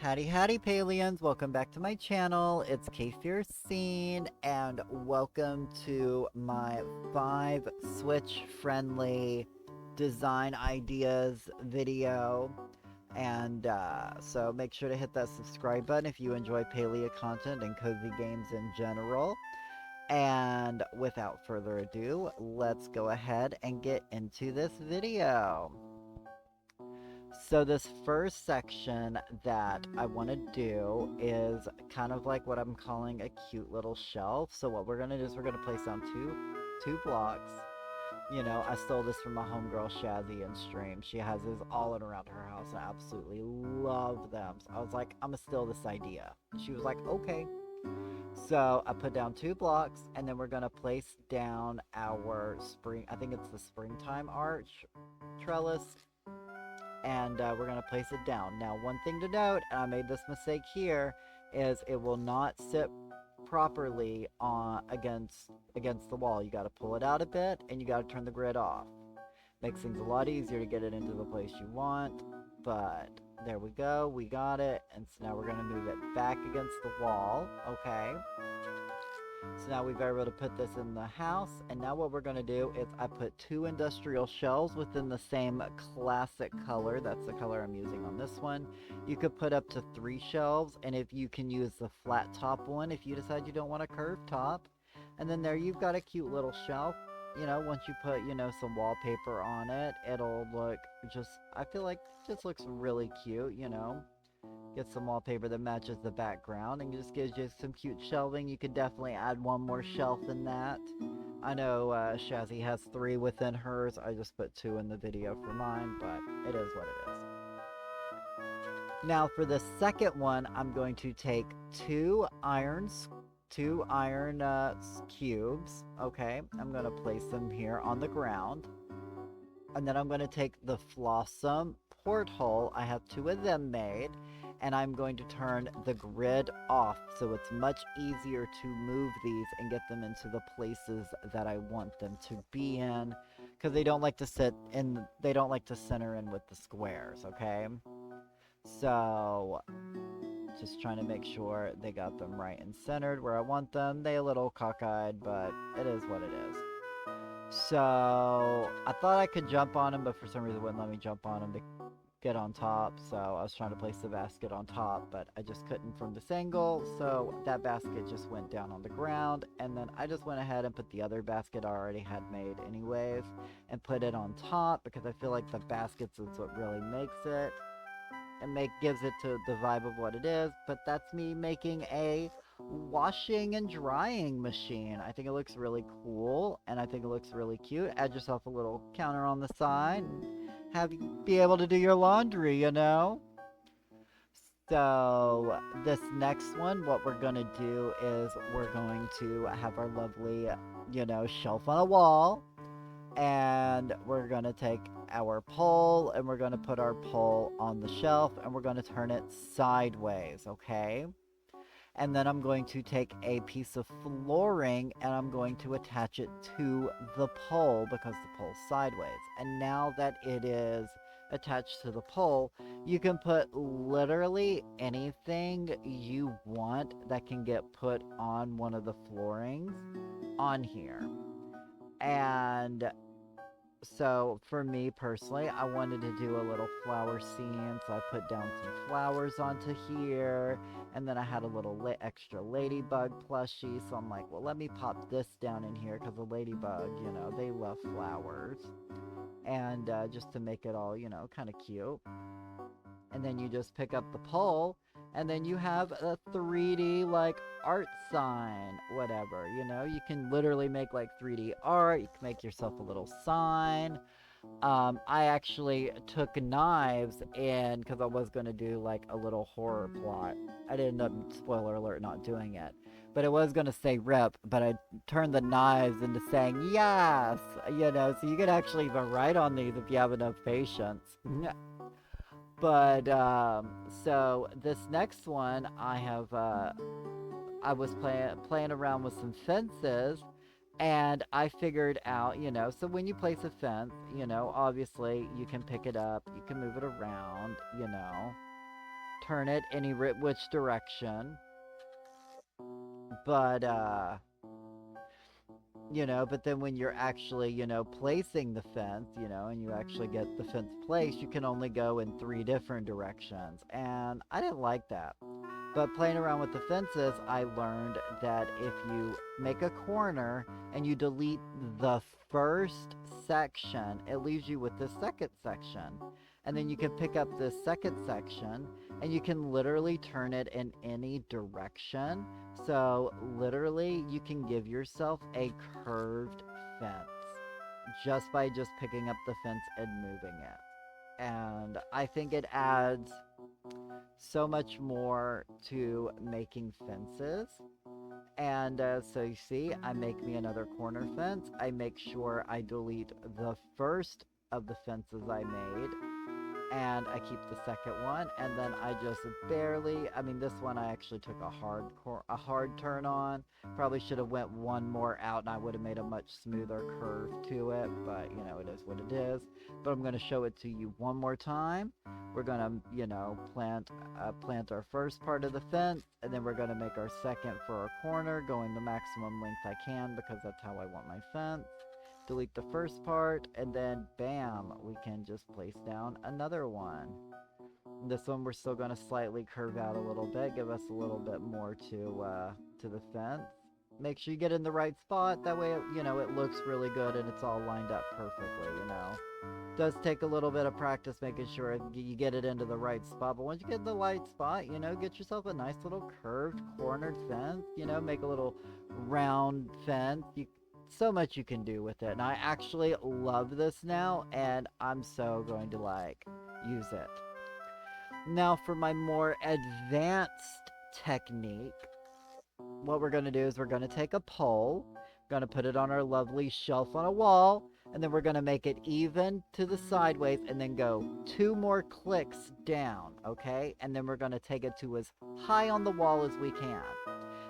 Howdy Palians, welcome back to my channel. It's Scene, and welcome to my 5 Switch friendly design ideas video. And so make sure to hit that subscribe button if you enjoy Palia content and cozy games in general. And without further ado, let's go ahead and get into this video. So this first section that I want to do is kind of like what I'm calling a cute little shelf. So what we're going to do is we're going to place down two blocks. You know, I stole this from my homegirl Shazzy in stream. She has this all in around her house. I absolutely love them. So I was like, I'm going to steal this idea. She was like, okay. So I put down 2 blocks, and then we're going to place down our I think it's the springtime arch trellis, and we're going to place it down. Now, one thing to note, and I made this mistake here, is it will not sit properly against the wall. You got to pull it out a bit, and you got to turn the grid off. Makes things a lot easier to get it into the place you want, but there we go, we got it. And so now we're going to move it back against the wall. Okay, so now we've got able to put this in the house, and now what we're going to do is I put 2 industrial shelves within the same classic color. That's the color I'm using on this one. You could put up to 3 shelves, and if you can use the flat top one if you decide you don't want a curved top. And then there you've got a cute little shelf. You know, once you put, some wallpaper on it, it'll look I feel like just looks really cute, Get some wallpaper that matches the background and just gives you some cute shelving. You could definitely add one more shelf than that. I know Shazzy has 3 within hers. I just put 2 in the video for mine, but it is what it is. Now for the second one, I'm going to take 2 iron cubes. Okay, I'm going to place them here on the ground. And then I'm going to take the Flossom porthole. I have 2 of them made. And I'm going to turn the grid off so it's much easier to move these and get them into the places that I want them to be in, because they don't like to center in with the squares. Okay, so just trying to make sure they got them right and centered where I want them. They a little cockeyed, but it is what it is. So I thought I could jump on them, but for some reason it wouldn't let me jump on them to get on top. So I was trying to place the basket on top, but I just couldn't from this angle. So that basket just went down on the ground, and then I just went ahead and put the other basket I already had made anyways and put it on top, because I feel like the baskets is what really makes it and gives it to the vibe of what it is. But that's me making a washing and drying machine. I think it looks really cool, and I think it looks really cute. Add yourself a little counter on the side and have you be able to do your laundry, So this next one, what we're gonna do is we're going to have our lovely, shelf on a wall, and we're gonna take our pole and we're gonna put our pole on the shelf, and we're gonna turn it sideways. Okay, and then I'm going to take a piece of flooring and I'm going to attach it to the pole, because the pole's sideways. And now that it is attached to the pole, you can put literally anything you want that can get put on one of the floorings on here. And so for me personally, I wanted to do a little flower scene, so I put down some flowers onto here, and then I had a little extra ladybug plushie, so I'm like, well, let me pop this down in here, because the ladybug, they love flowers, and just to make it all, kind of cute. And then you just pick up the pole, and then you have a 3D like art sign, whatever. You can literally make like 3D art. You can make yourself a little sign. I actually took knives in, because I was going to do like a little horror plot. I didn't end up, spoiler alert, not doing it. But it was going to say rip, but I turned the knives into saying yes, so you could actually even write on these if you have enough patience. But so this next one, I was playing around with some fences, and I figured out, so when you place a fence, obviously you can pick it up, you can move it around, turn it any which direction. But but then when you're actually, placing the fence, and you actually get the fence placed, you can only go in 3 different directions. And I didn't like that. But playing around with the fences, I learned that if you make a corner and you delete the first section, it leaves you with the second section. And then you can pick up the second section and you can literally turn it in any direction. So literally you can give yourself a curved fence just by just picking up the fence and moving it. And I think it adds so much more to making fences. And so you see, I make me another corner fence. I make sure I delete the first of the fences I made, and I keep the second one, and then I just barely, this one I actually took a hard turn on. Probably should have went one more out and I would have made a much smoother curve to it, but it is what it is. But I'm going to show it to you one more time. We're going to, plant our first part of the fence, and then we're going to make our second for our corner, going the maximum length I can because that's how I want my fence. Delete the first part, and then bam, we can just place down another one. This one we're still going to slightly curve out a little bit, give us a little bit more to the fence. Make sure you get in the right spot, that way it looks really good and it's all lined up perfectly. Does take a little bit of practice making sure you get it into the right spot, but once you get in the right spot, get yourself a nice little curved cornered fence, make a little round fence. So much you can do with it, and I actually love this now, and I'm so going to use it. Now for my more advanced technique, what we're going to do is we're going to take a pole, going to put it on our lovely shelf on a wall, and then we're going to make it even to the sideways and then go 2 more clicks down, okay? And then we're going to take it to as high on the wall as we can.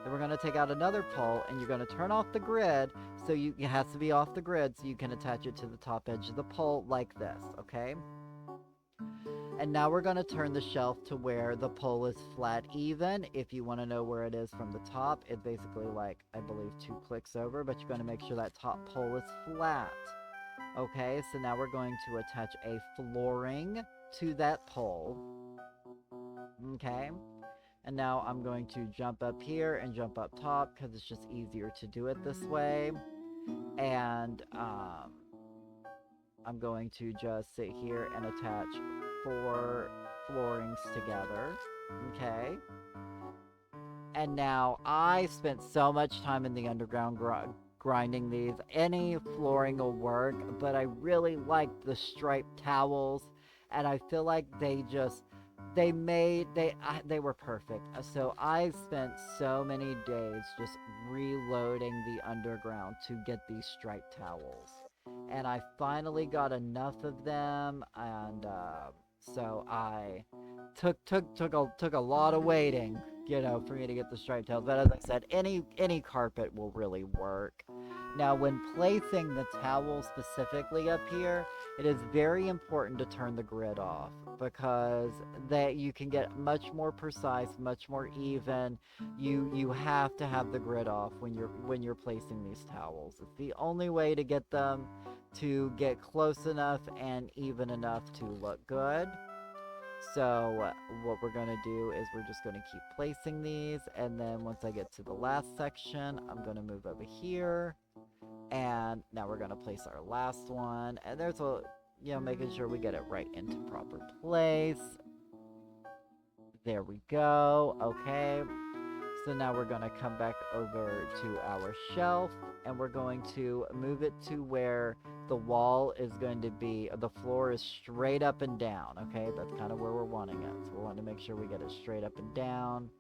Then we're going to take out another pole, and you're going to turn off the grid, so it has to be off the grid so you can attach it to the top edge of the pole like this, okay? And now we're going to turn the shelf to where the pole is flat even. If you want to know where it is from the top, it's basically I believe 2 clicks over, but you're going to make sure that top pole is flat. Okay, so now we're going to attach a flooring to that pole. Okay. And now I'm going to jump up here and jump up top because it's just easier to do it this way. And I'm going to just sit here and attach 4 floorings together. Okay. And now I spent so much time in the underground grinding these. Any flooring will work, but I really like the striped towels, and I feel like they were perfect. So I spent so many days just reloading the underground to get these striped towels, and I finally got enough of them, and so I took a lot of waiting, for me to get the striped towels. But as I said, any carpet will really work. Now, when placing the towel specifically up here, it is very important to turn the grid off, because that you can get much more precise, much more even. You have to have the grid off when you're placing these towels. It's the only way to get them to get close enough and even enough to look good. So what we're going to do is we're just going to keep placing these, and then once I get to the last section, I'm going to move over here, and now we're going to place our last one, and there's making sure we get it right into proper place. There we go. Okay. So now we're going to come back over to our shelf, and we're going to move it to where the wall is going to be, the floor is straight up and down, okay? That's kind of where we're wanting it. So we want to make sure we get it straight up and down.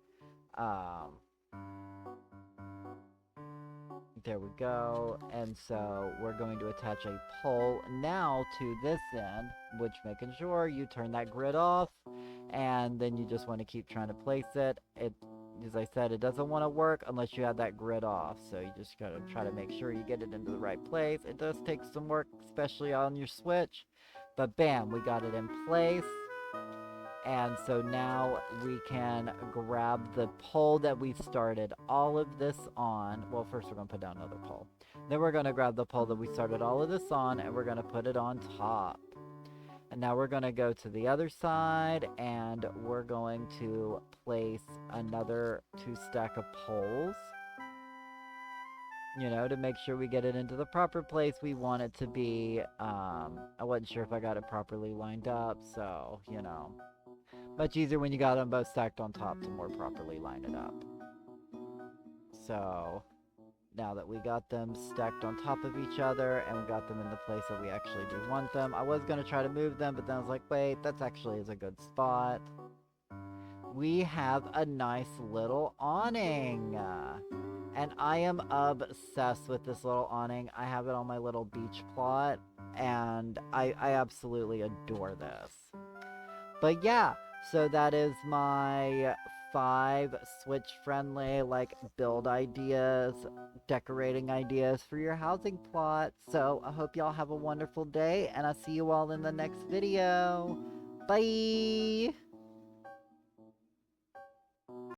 There we go. And so we're going to attach a pole now to this end, which making sure you turn that grid off, and then you just want to keep trying to place it. As I said, it doesn't want to work unless you have that grid off, so you just gotta try to make sure you get it into the right place. It does take some work, especially on your switch, but bam, we got it in place. And so now we can grab the pole that we started all of this on. Well, first we're going to put down another pole. Then we're going to grab the pole that we started all of this on, and we're going to put it on top. And now we're going to go to the other side, and we're going to place another 2 stack of poles. You know, to make sure we get it into the proper place we want it to be. I wasn't sure if I got it properly lined up, so, you know. Much easier when you got them both stacked on top to more properly line it up. So, now that we got them stacked on top of each other and we got them in the place that we actually do want them, I was going to try to move them, but then I was like, wait, that's actually is a good spot. We have a nice little awning. And I am obsessed with this little awning. I have it on my little beach plot, and I absolutely adore this. But yeah, so that is my 5 Switch-friendly, like, build ideas, decorating ideas for your housing plot. So I hope y'all have a wonderful day, and I'll see you all in the next video. Bye!